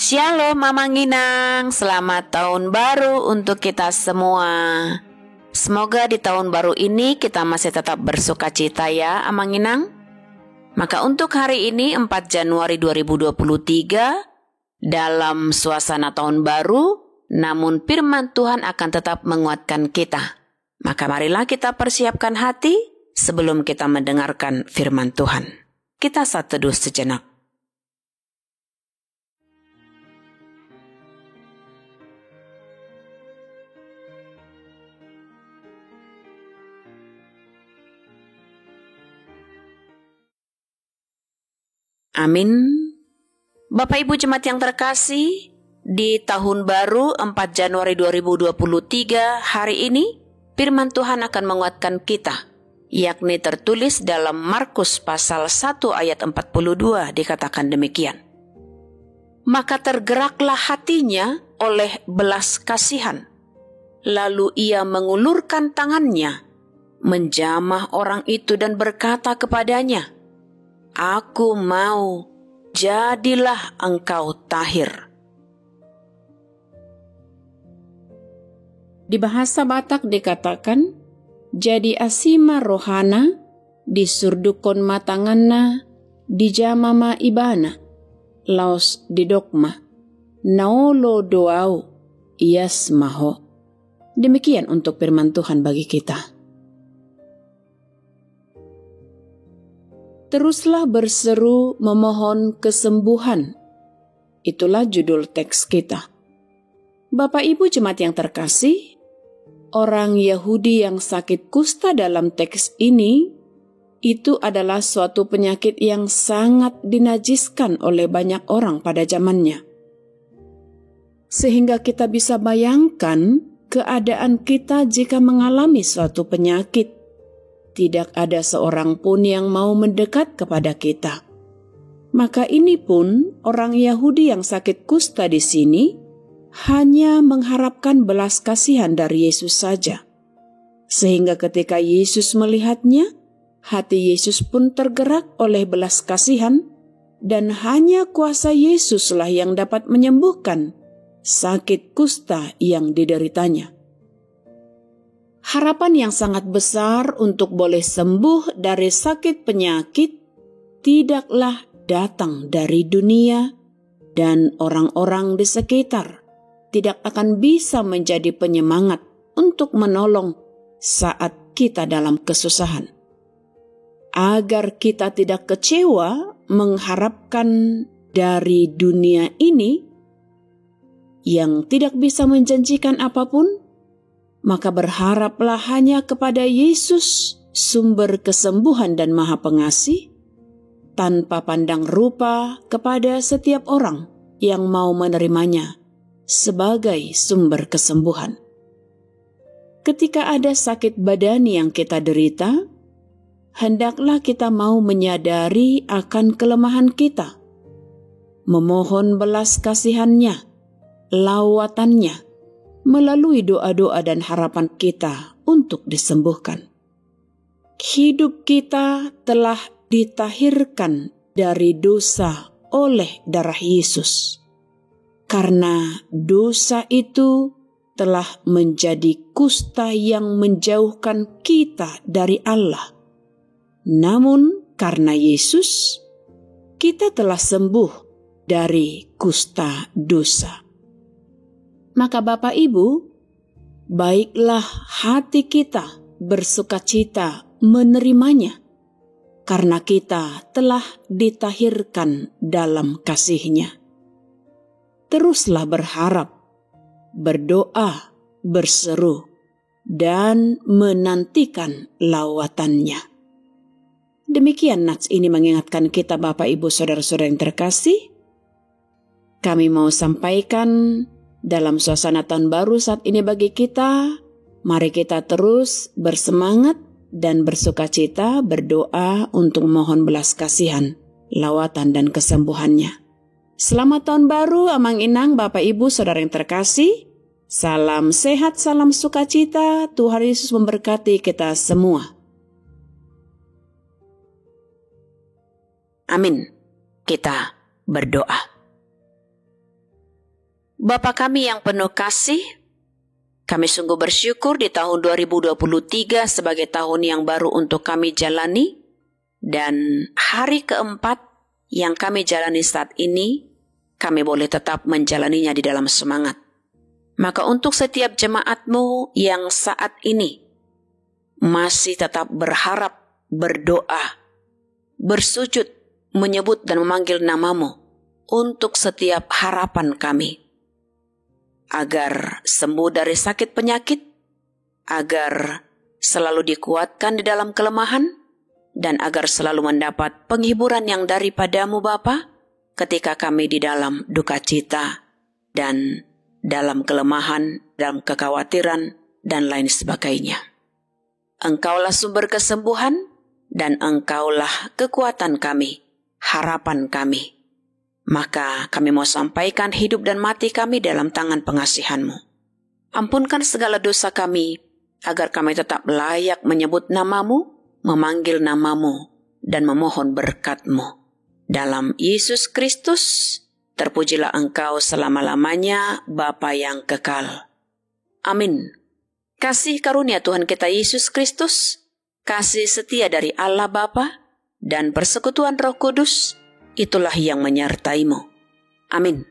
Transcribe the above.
Shalom Mama Nginang, selamat tahun baru untuk kita semua. Semoga di tahun baru ini kita masih tetap bersuka cita ya Mama Nginang. Maka untuk hari ini 4 Januari 2023, dalam suasana tahun baru, namun firman Tuhan akan tetap menguatkan kita. Maka marilah kita persiapkan hati sebelum kita mendengarkan firman Tuhan. Kita saat teduh sejenak. Amin. Bapak Ibu Jemaat yang terkasih, di tahun baru 4 Januari 2023 hari ini, firman Tuhan akan menguatkan kita, yakni tertulis dalam Markus pasal 1 ayat 42 dikatakan demikian. Maka tergeraklah hatinya oleh belas kasihan, lalu ia mengulurkan tangannya, menjamah orang itu dan berkata kepadanya, "Aku mau, jadilah engkau tahir." Di bahasa Batak dikatakan, jadi asima rohana, disurdukon matanganna, dijamama ibana, laos didokma, naolo doau, iasmaho. Demikian untuk firman Tuhan bagi kita. Teruslah berseru memohon kesembuhan. Itulah judul teks kita. Bapak Ibu Jemaat yang terkasih, orang Yahudi yang sakit kusta dalam teks ini, itu adalah suatu penyakit yang sangat dinajiskan oleh banyak orang pada zamannya. Sehingga kita bisa bayangkan keadaan kita jika mengalami suatu penyakit. Tidak ada seorang pun yang mau mendekat kepada kita. Maka ini pun orang Yahudi yang sakit kusta di sini hanya mengharapkan belas kasihan dari Yesus saja. Sehingga ketika Yesus melihatnya, hati Yesus pun tergerak oleh belas kasihan dan hanya kuasa Yesuslah yang dapat menyembuhkan sakit kusta yang dideritanya. Harapan yang sangat besar untuk boleh sembuh dari sakit penyakit tidaklah datang dari dunia dan orang-orang di sekitar, tidak akan bisa menjadi penyemangat untuk menolong saat kita dalam kesusahan. Agar kita tidak kecewa mengharapkan dari dunia ini yang tidak bisa menjanjikan apapun, maka berharaplah hanya kepada Yesus, sumber kesembuhan dan Maha Pengasih, tanpa pandang rupa kepada setiap orang yang mau menerimanya sebagai sumber kesembuhan. Ketika ada sakit badani yang kita derita, hendaklah kita mau menyadari akan kelemahan kita, memohon belas kasihannya, lawatannya, melalui doa-doa dan harapan kita untuk disembuhkan. Hidup kita telah ditahirkan dari dosa oleh darah Yesus. Karena dosa itu telah menjadi kusta yang menjauhkan kita dari Allah. Namun karena Yesus, kita telah sembuh dari kusta dosa. Maka Bapak Ibu, baiklah hati kita bersukacita menerimanya, karena kita telah ditahirkan dalam kasih-Nya. Teruslah berharap, berdoa, berseru, dan menantikan lawatannya. Demikian nats ini mengingatkan kita Bapak Ibu Saudara-saudara yang terkasih. Kami mau sampaikan dalam suasana tahun baru saat ini bagi kita, mari kita terus bersemangat dan bersukacita berdoa untuk memohon belas kasihan, lawatan dan kesembuhannya. Selamat tahun baru Amang Inang, Bapak Ibu Saudara yang terkasih. Salam sehat, salam sukacita, Tuhan Yesus memberkati kita semua. Amin. Kita berdoa. Bapa kami yang penuh kasih, kami sungguh bersyukur di tahun 2023 sebagai tahun yang baru untuk kami jalani, dan hari keempat yang kami jalani saat ini, kami boleh tetap menjalaninya di dalam semangat. Maka untuk setiap jemaat-Mu yang saat ini masih tetap berharap, berdoa, bersujud, menyebut dan memanggil nama-Mu untuk setiap harapan kami, agar sembuh dari sakit penyakit, agar selalu dikuatkan di dalam kelemahan, dan agar selalu mendapat penghiburan yang daripada-Mu Bapa, ketika kami di dalam duka cita dan dalam kelemahan, dalam kekhawatiran, dan lain sebagainya. Engkaulah sumber kesembuhan, dan Engkaulah kekuatan kami, harapan kami. Maka kami mau sampaikan hidup dan mati kami dalam tangan pengasihan-Mu. Ampunkan segala dosa kami, agar kami tetap layak menyebut nama-Mu, memanggil nama-Mu, dan memohon berkat-Mu. Dalam Yesus Kristus, terpujilah Engkau selama-lamanya, Bapa yang kekal. Amin. Kasih karunia Tuhan kita Yesus Kristus, kasih setia dari Allah Bapa, dan persekutuan Roh Kudus, itulah yang menyertai-Mu. Amin.